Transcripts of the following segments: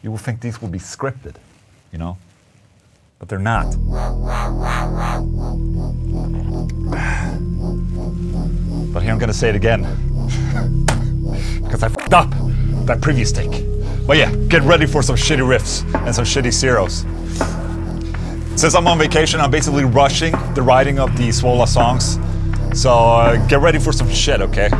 You will think these will be scripted, you know? But they're not. But here I'm gonna say it again. Because I f***ed up that previous take. But yeah, get ready for some shitty riffs and some shitty zeros. Since I'm on vacation, I'm basically rushing the writing of the SWOLA songs. So get ready for some shit, okay?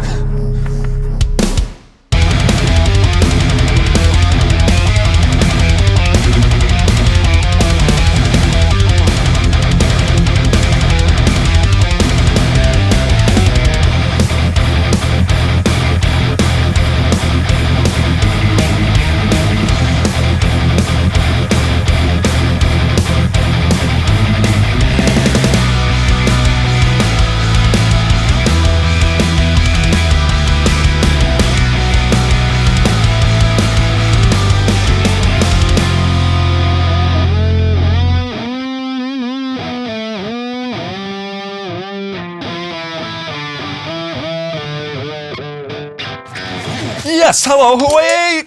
Yes, hello, hooray!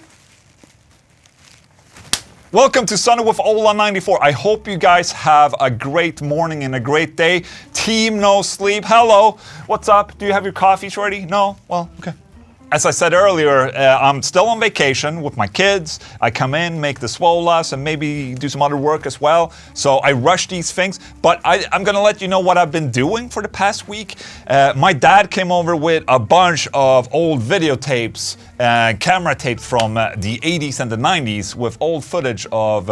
Welcome to ThaNews with Ola94. I hope you guys have a great morning and a great day. Team No Sleep, hello. What's up? Do you have your coffees ready? No? Well, okay. As I said earlier, I'm still on vacation with my kids. I come in, make the SWOLAs, and maybe do some other work as well. So I rush these things, but I'm gonna let you know what I've been doing for the past week. My dad came over with a bunch of old videotapes and camera tapes from the 80s and the 90s with old footage of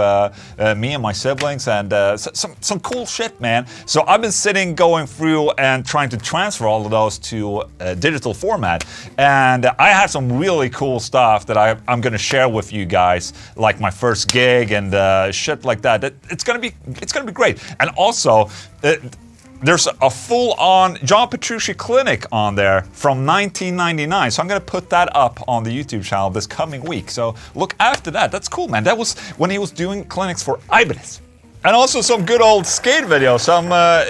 me and my siblings and some cool shit, man. So I've been sitting, going through and trying to transfer all of those to digital format. And I have some really cool stuff that I'm gonna share with you guys, like my first gig and shit like that. It's gonna be great. And also, there's a full-on John Petrucci clinic on there from 1999. So I'm gonna put that up on the YouTube channel this coming week. So look after that. That's cool, man. That was when he was doing clinics for Ibanez. And also some good old skate videos. Some,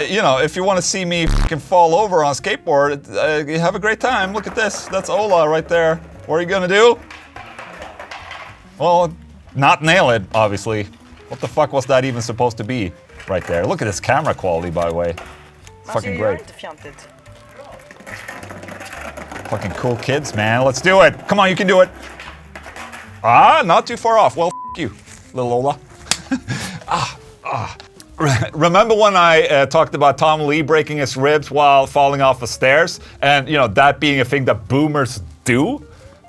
you know, if you want to see me fucking fall over on a skateboard, you have a great time. Look at this. That's Ola right there. What are you gonna do? Well, not nail it, obviously. What the fuck was that even supposed to be right there? Look at this camera quality, by the way. It's fucking great. Fucking cool kids, man. Let's do it. Come on, you can do it. Ah, not too far off. Well, f*** you, little Ola. Remember when I talked about Tom Lee breaking his ribs while falling off the stairs? And, you know, that being a thing that boomers do?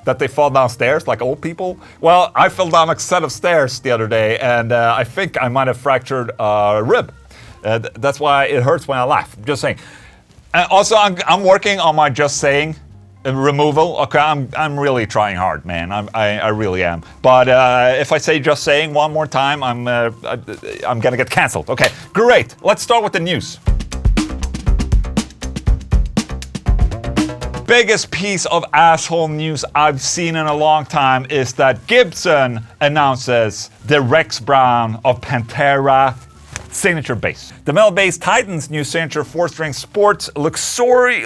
That they fall downstairs like old people? Well, I fell down a set of stairs the other day and I think I might have fractured a rib. That's why it hurts when I laugh. Just saying. And also, I'm working on my just saying removal. Okay, I'm really trying hard, man. I really am. But if I say just saying one more time, I'm gonna get cancelled. Okay, great. Let's start with the news. Biggest piece of asshole news I've seen in a long time is that Gibson announces the Rex Brown of Pantera signature bass. The metal bass Titan's new signature 4-string sports luxury.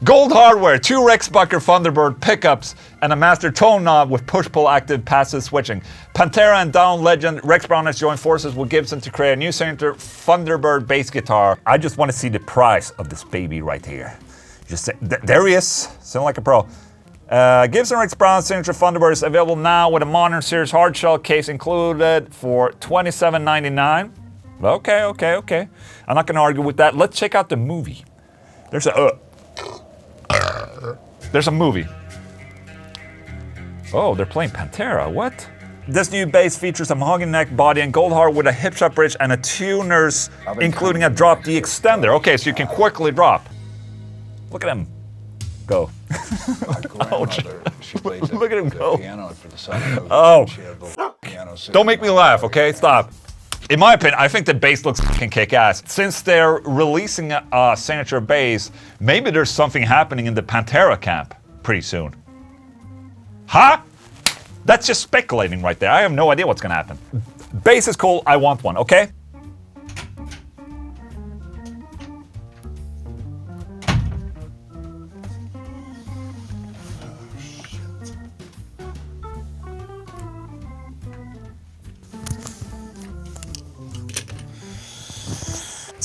Gold hardware, 2 Rexbucker Thunderbird pickups, and a master tone knob with push-pull active passive switching. Pantera and Down legend Rex Brown has joined forces with Gibson to create a new signature Thunderbird bass guitar. I just want to see the price of this baby right here. Just say, there he is, sound like a pro. Gibson Rex Brown signature Thunderbird is available now with a modern series hardshell case included for $27.99. Okay. I'm not gonna argue with that. Let's check out the movie. There's a movie. Oh, they're playing Pantera, what? This new bass features a mahogany neck body and gold hardware with a hip shot bridge and a tuners, including a drop D extender. Okay, so you can quickly drop. Look at him go. Ouch. Look at him go. Oh. Don't make me laugh, okay? Stop. In my opinion, I think the bass looks fucking kick-ass. Since they're releasing a signature bass, maybe there's something happening in the Pantera camp pretty soon. Huh? That's just speculating right there. I have no idea what's gonna happen. Bass is cool, I want one, okay?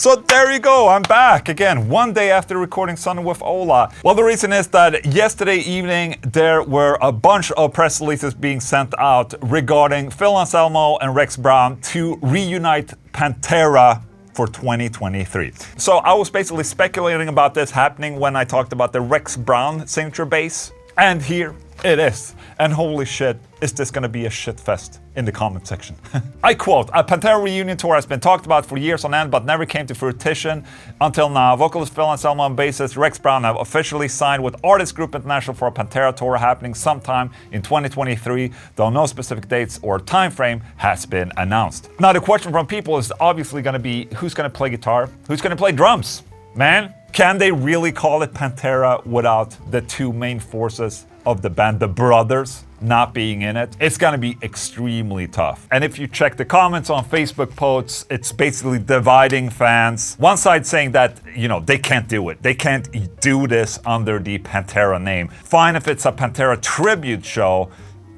So there you go, I'm back again, one day after recording Sunday with Ola. Well, the reason is that yesterday evening there were a bunch of press releases being sent out regarding Phil Anselmo and Rex Brown to reunite Pantera for 2023. So I was basically speculating about this happening when I talked about the Rex Brown signature bass, and here it is. And holy shit, is this gonna be a shit fest in the comment section. I quote, "A Pantera Reunion tour has been talked about for years on end but never came to fruition until now. Vocalist Phil Anselmo and bassist Rex Brown have officially signed with Artist Group International for a Pantera tour happening sometime in 2023, though no specific dates or time frame has been announced." Now the question from people is obviously gonna be, who's gonna play guitar? Who's gonna play drums? Man, can they really call it Pantera without the two main forces of the band, the brothers, not being in it? It's gonna be extremely tough. And if you check the comments on Facebook posts, it's basically dividing fans. One side saying that, you know, they can't do it. They can't do this under the Pantera name. Fine if it's a Pantera tribute show,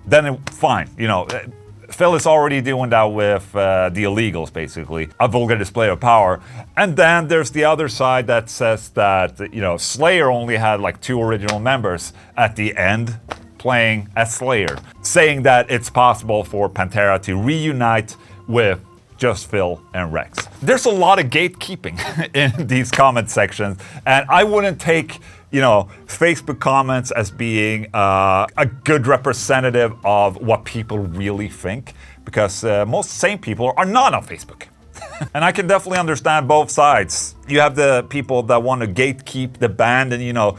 then fine, you know. Phil is already doing that with the Illegals, basically. A vulgar display of power. And then there's the other side that says that, you know, Slayer only had like 2 original members at the end playing as Slayer, saying that it's possible for Pantera to reunite with just Phil and Rex. There's a lot of gatekeeping in these comment sections, and I wouldn't take, you know, Facebook comments as being a good representative of what people really think, because most sane people are not on Facebook. And I can definitely understand both sides. You have the people that want to gatekeep the band and, you know,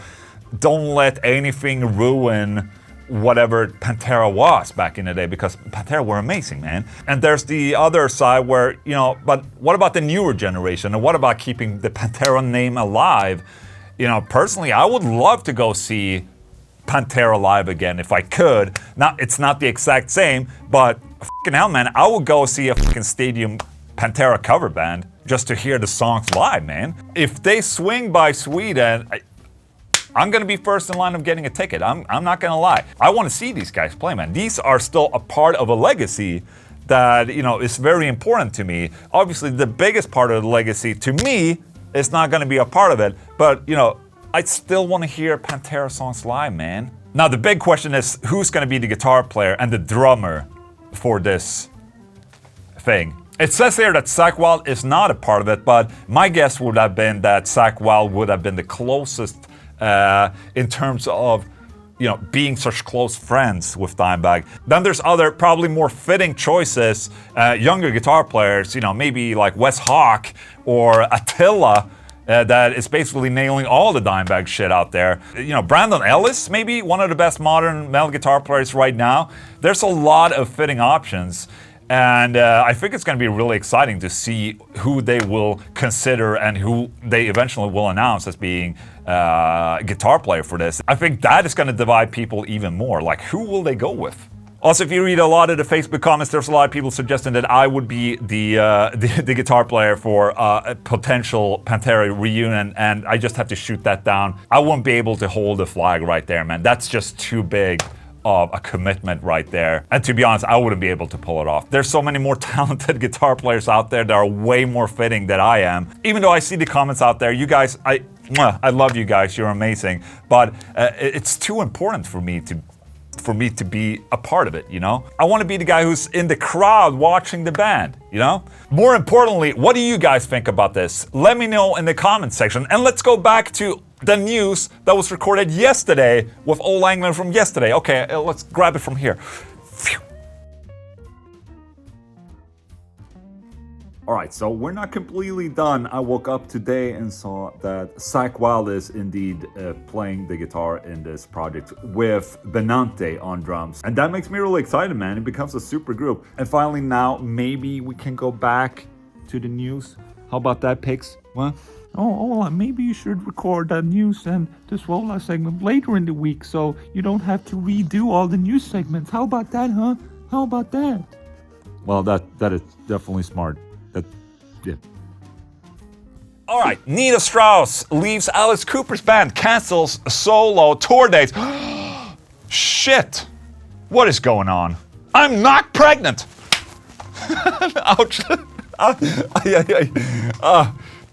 don't let anything ruin whatever Pantera was back in the day, because Pantera were amazing, man. And there's the other side where, you know, but what about the newer generation? And what about keeping the Pantera name alive? You know, personally, I would love to go see Pantera live again if I could. Now, it's not the exact same, but fucking hell, man, I would go see a fucking stadium Pantera cover band just to hear the songs live, man. If they swing by Sweden, I'm gonna be first in line of getting a ticket. I'm not gonna lie. I want to see these guys play, man. These are still a part of a legacy that, you know, is very important to me. Obviously, the biggest part of the legacy to me is not gonna be a part of it, but, you know, I still want to hear Pantera songs live, man. Now, the big question is, who's gonna be the guitar player and the drummer for this thing? It says here that Zakk Wylde is not a part of it, but my guess would have been that Zakk Wylde would have been the closest in terms of, you know, being such close friends with Dimebag. Then there's other, probably more fitting choices, younger guitar players, you know, maybe like Wes Hawk or Attila, that is basically nailing all the Dimebag shit out there. You know, Brandon Ellis, maybe one of the best modern metal guitar players right now. There's a lot of fitting options. And I think it's going to be really exciting to see who they will consider and who they eventually will announce as being a guitar player for this. I think that is going to divide people even more. Like, who will they go with? Also, if you read a lot of the Facebook comments, there's a lot of people suggesting that I would be the guitar player for a potential Pantera reunion, and I just have to shoot that down. I won't be able to hold the flag right there, man. That's just too big of a commitment right there. And to be honest, I wouldn't be able to pull it off. There's so many more talented guitar players out there that are way more fitting than I am. Even though I see the comments out there, you guys, I love you guys, you're amazing. But it's too important for me to be a part of it, you know? I want to be the guy who's in the crowd watching the band, you know? More importantly, what do you guys think about this? Let me know in the comments section, and let's go back to the news that was recorded yesterday with Ola Englund from yesterday. Okay, let's grab it from here. Phew. Alright, so we're not completely done. I woke up today and saw that Zakk Wylde is indeed playing the guitar in this project with Benante on drums. And that makes me really excited, man. It becomes a super group. And finally now, maybe we can go back to the news. How about that, Pix? What? Oh, maybe you should record that news and the SWOLA segment later in the week so you don't have to redo all the news segments. How about that, huh? How about that? Well, that is definitely smart. Yeah. All right, Nita Strauss leaves Alice Cooper's band, cancels solo tour dates. Shit! What is going on? I'm not pregnant! Ouch.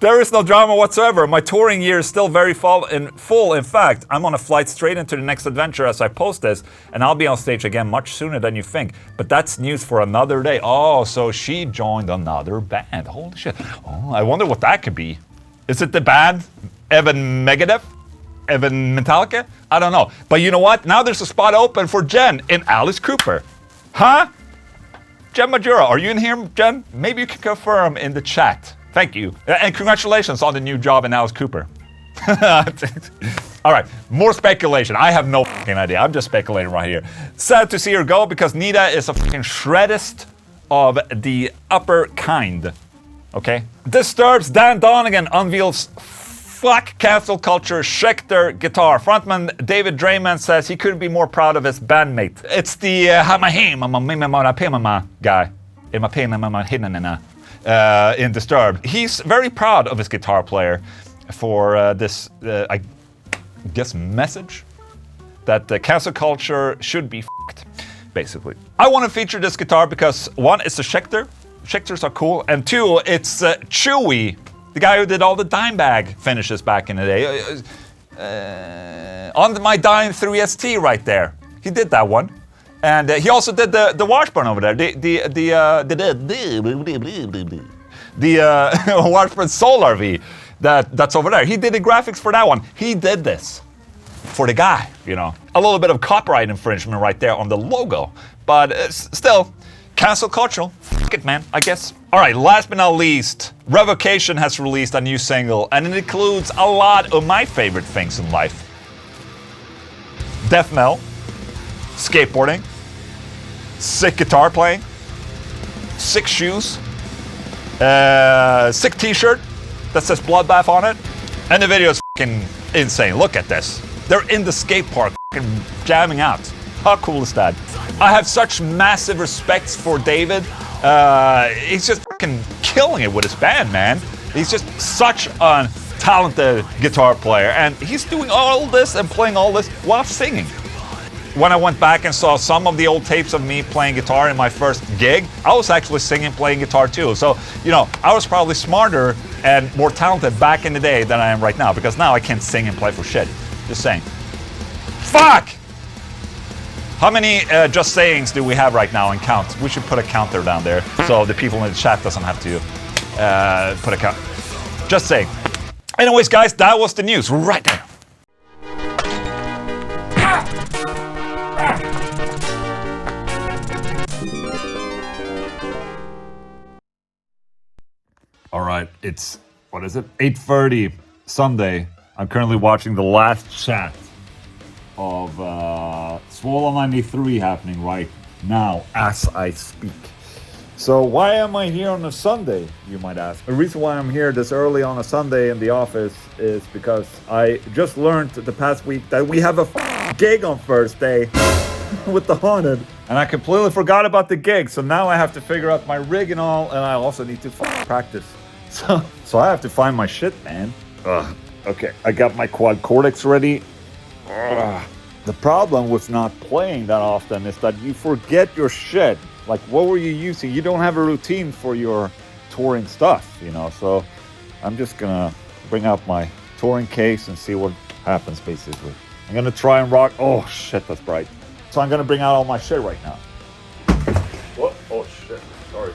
There is no drama whatsoever. My touring year is still very full. In fact, I'm on a flight straight into the next adventure as I post this, and I'll be on stage again much sooner than you think. But that's news for another day. Oh, so she joined another band. Holy shit. Oh, I wonder what that could be. Is it the band Evan Megadeth? Evan Metallica? I don't know. But you know what? Now there's a spot open for Jen in Alice Cooper. Huh? Jen Majura, are you in here, Jen? Maybe you can confirm in the chat. Thank you. And congratulations on the new job in Alice Cooper. All right, more speculation. I have no fucking idea. I'm just speculating right here. Sad to see her go because Nita is a fucking shreddest of the upper kind. Okay? Disturbs Dan Donegan unveils fuck cancel culture Schecter guitar. Frontman David Drayman says he couldn't be more proud of his bandmate. It's the guy in Disturbed. He's very proud of his guitar player for this, I guess, message that the cancel culture should be fucked, basically. I want to feature this guitar because one, it's a Schecter. Schecters are cool. And two, it's Chewy. The guy who did all the Dimebag finishes back in the day. On my Dime 3ST right there. He did that one. And he also did the Washburn over there. The Washburn Solar V that's over there. He did the graphics for that one. He did this for the guy, you know. A little bit of copyright infringement right there on the logo. But still, cancel cultural. Fuck it, man, I guess. All right, last but not least, Revocation has released a new single, and it includes a lot of my favorite things in life. Death metal, skateboarding, sick guitar playing, sick shoes, sick t-shirt that says Bloodbath on it, and the video is fucking insane. Look at this. They're in the skate park fucking jamming out. How cool is that? I have such massive respects for David. He's just fucking killing it with his band, man. He's just such a talented guitar player, and he's doing all this and playing all this while singing. When I went back and saw some of the old tapes of me playing guitar in my first gig, I was actually singing, playing guitar too. So, you know, I was probably smarter and more talented back in the day than I am right now, because now I can't sing and play for shit. Just saying. Fuck! How many just sayings do we have right now in count? We should put a counter down there so the people in the chat doesn't have to put a count. Just saying. Anyways, guys, that was the news right there. All right, it's, what is it? 8:30 Sunday. I'm currently watching the last chat of SWOLA93 happening right now as I speak. So why am I here on a Sunday, you might ask? The reason why I'm here this early on a Sunday in the office is because I just learned the past week that we have a gig on Thursday with the Haunted. And I completely forgot about the gig, so now I have to figure out my rig and all, and I also need to practice. So I have to find my shit, man. Okay, I got my quad cortex ready. The problem with not playing that often is that you forget your shit. Like, what were you using? You don't have a routine for your touring stuff, you know? So I'm just gonna bring out my touring case and see what happens, basically. I'm gonna try and rock. Oh, shit, that's bright. So I'm gonna bring out all my shit right now. What? Oh, shit. Sorry.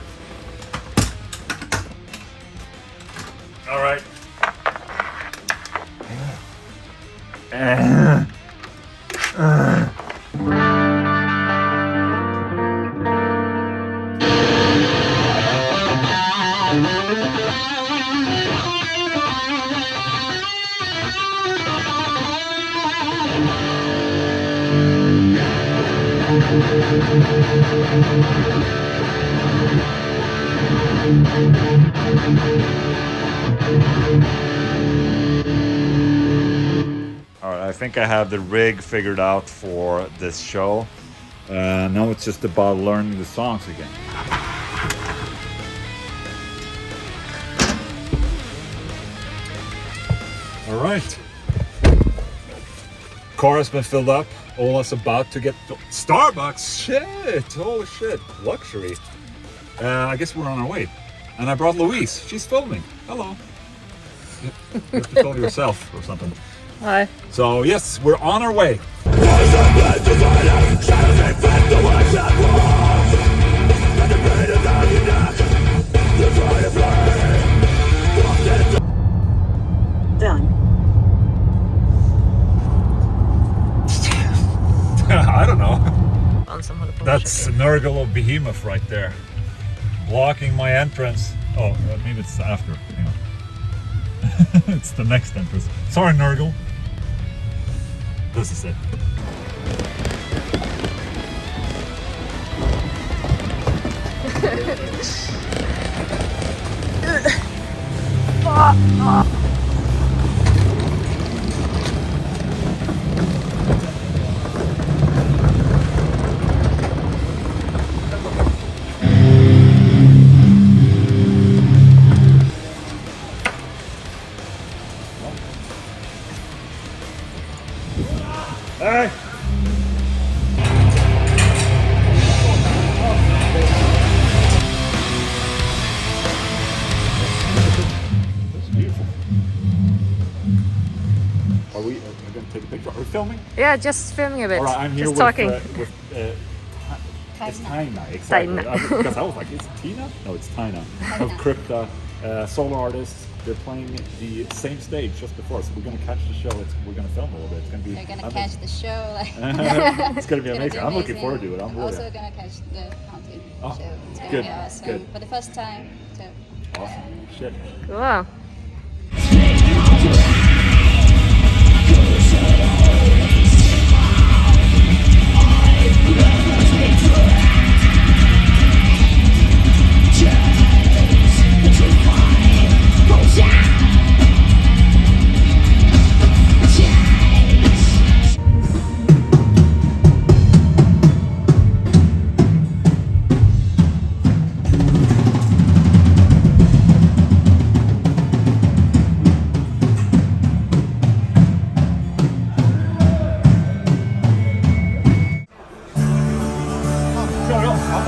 All right. Alright, I think I have the rig figured out for this show. Now it's just about learning the songs again. Alright. Car has been filled up. Ola's about to get to Starbucks. Shit! Holy shit! Luxury. I guess we're on our way. And I brought Louise. She's filming. Hello. You have to film yourself or something. Hi. So yes, we're on our way. Done. I don't know. Han som håller på och That's försöker. Nurgle of Behemoth right there. Blocking my entrance. Oh, maybe it's after. Hang on. It's the next entrance. Sorry, Nurgle. This is it. Hey! That's beautiful. Are we going to take a picture? Are we filming? Yeah, just filming a bit. All right, I'm here just with, talking. It's Tina, exactly. Tina. Because I was like, is it Tina? No, it's Tina. Of Crypta, solo artists. They're playing the same stage just before, so we're going to catch the show. We're going to film a little bit. It's going to be. They're gonna catch the show. Like It's going to be it's amazing. gonna I'm be looking forward to it. I'm I'm really. also gonna catch the haunted Oh, show. It's gonna good, be awesome good. for the first time. So Awesome. Shit. Cool.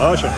Oh, sure.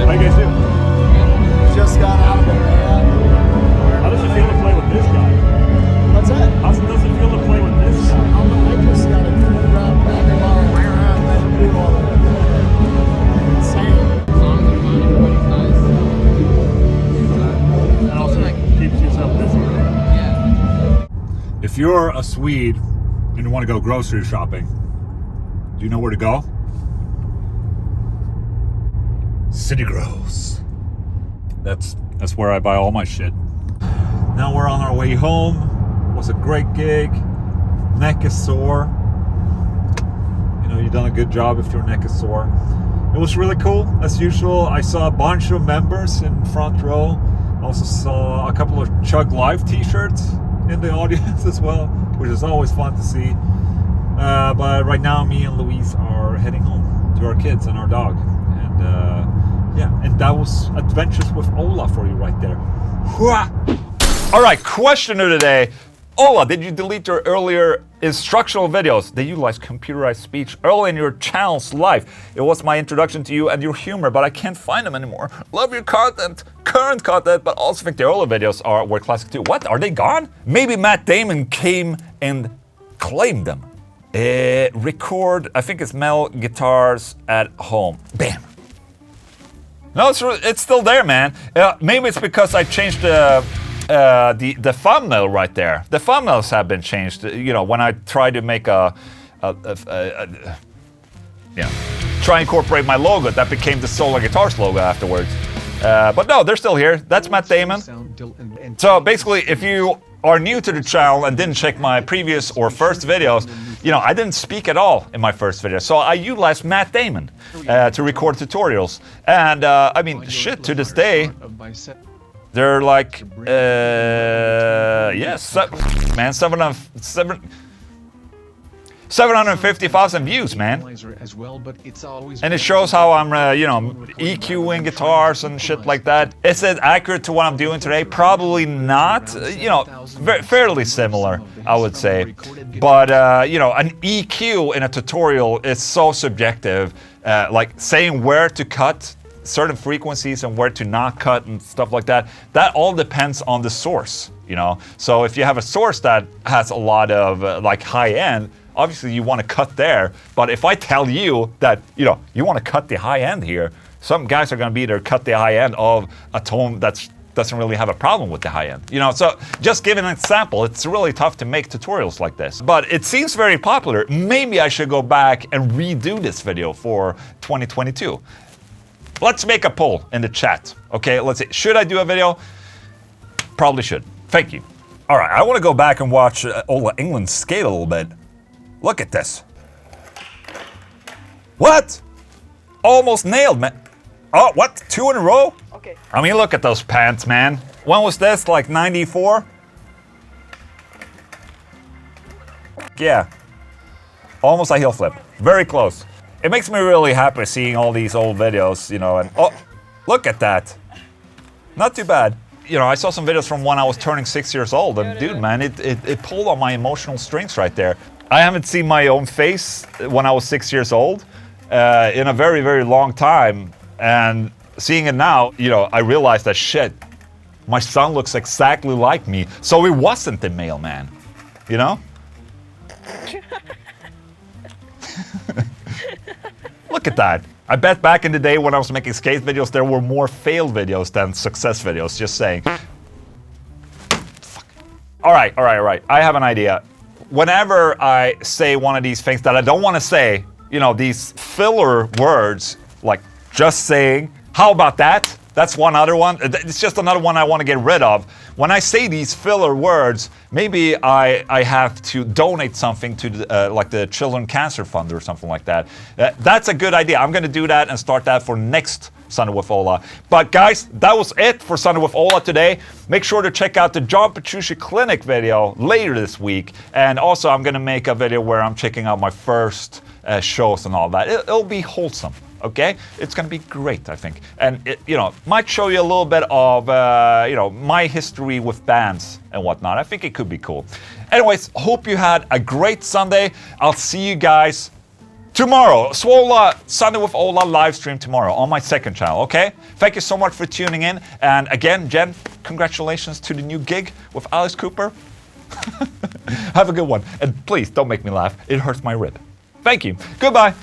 How you guys doing? Just got out of the van. How does it feel to play with this guy? What's that? How does it feel to play with this guy? I just got a turn around, back and around, and do all of it. Insane. And also keeps yourself busy. If you're a Swede and you want to go grocery shopping, do you know where to go? City Gross. That's where I buy all my shit. Now we're on our way home. Was a great gig. Neck is sore. You know, you've done a good job if your neck is sore. It was really cool, as usual. I saw a bunch of members in front row. I also saw a couple of Chug Live t-shirts in the audience as well, which is always fun to see. But right now, me and Louise are heading home to our kids and our dog. And yeah, and that was Adventures with Ola for you right there. All right, question of the day. Ola, did you delete your earlier instructional videos? They utilize computerized speech early in your channel's life. It was my introduction to you and your humor, but I can't find them anymore. Love your content, current content, but also think the earlier videos were classic too. What, are they gone? Maybe Matt Damon came and claimed them. Record, I think it's Mel guitars at home. Bam. No, it's still there, man. Maybe it's because I changed the thumbnail right there. The thumbnails have been changed. You know, when I try to make try and incorporate my logo, that became the SWOLA Guitars logo afterwards. But no, they're still here. That's Matt Damon. So basically, if you are new to the channel and didn't check my previous or first videos, you know, I didn't speak at all in my first video. So I utilized Matt Damon to record tutorials. And I mean, shit, to this day, they're like, yes, man, 750,000 views, man. And it shows how I'm, you know, EQing guitars and shit like that. Is it accurate to what I'm doing today? Probably not. You know, fairly similar, I would say. But, you know, an EQ in a tutorial is so subjective. Like saying where to cut certain frequencies and where to not cut and stuff like that. That all depends on the source, you know. So if you have a source that has a lot of like high end, obviously you want to cut there. But if I tell you that, you know, you want to cut the high end here, some guys are going to be there cut the high end of a tone that doesn't really have a problem with the high end, you know. So just giving an example, it's really tough to make tutorials like this, but it seems very popular. Maybe I should go back and redo this video for 2022. Let's make a poll in the chat. Okay, let's see. Should I do a video? Probably should. Thank you. All right, I want to go back and watch Ola Englund skate a little bit. Look at this. What? Almost nailed, man. Oh, what? 2 in a row? Okay. I mean, look at those pants, man. When was this? Like 94? Yeah. Almost a heel flip. Very close. It makes me really happy seeing all these old videos, you know, and oh, look at that. Not too bad. You know, I saw some videos from when I was turning 6 years old, and dude, man, it pulled on my emotional strings right there. I haven't seen my own face when I was 6 years old in a very, very long time, and seeing it now, you know, I realized that shit, my son looks exactly like me, so it wasn't the mailman, you know? Look at that. I bet back in the day when I was making skate videos, there were more failed videos than success videos, just saying. Fuck. All right. I have an idea. Whenever I say one of these things that I don't want to say, you know, these filler words, like just saying, how about that? That's one other one. It's just another one I want to get rid of. When I say these filler words, maybe I have to donate something to the, like the Children Cancer Fund or something like that. That's a good idea. I'm going to do that and start that for next Sunday with Ola. But guys, that was it for Sunday with Ola today. Make sure to check out the John Petrucci Clinic video later this week. And also I'm going to make a video where I'm checking out my first shows and all that. It'll be wholesome. Okay, it's gonna be great, I think, and it, you know, might show you a little bit of you know, my history with bands and whatnot. I think it could be cool. Anyways, hope you had a great Sunday. I'll see you guys tomorrow. SWOLA Sunday with Ola live stream tomorrow on my second channel. Okay, thank you so much for tuning in, and again, Jen, congratulations to the new gig with Alice Cooper. Have a good one, and please don't make me laugh. It hurts my rib. Thank you. Goodbye.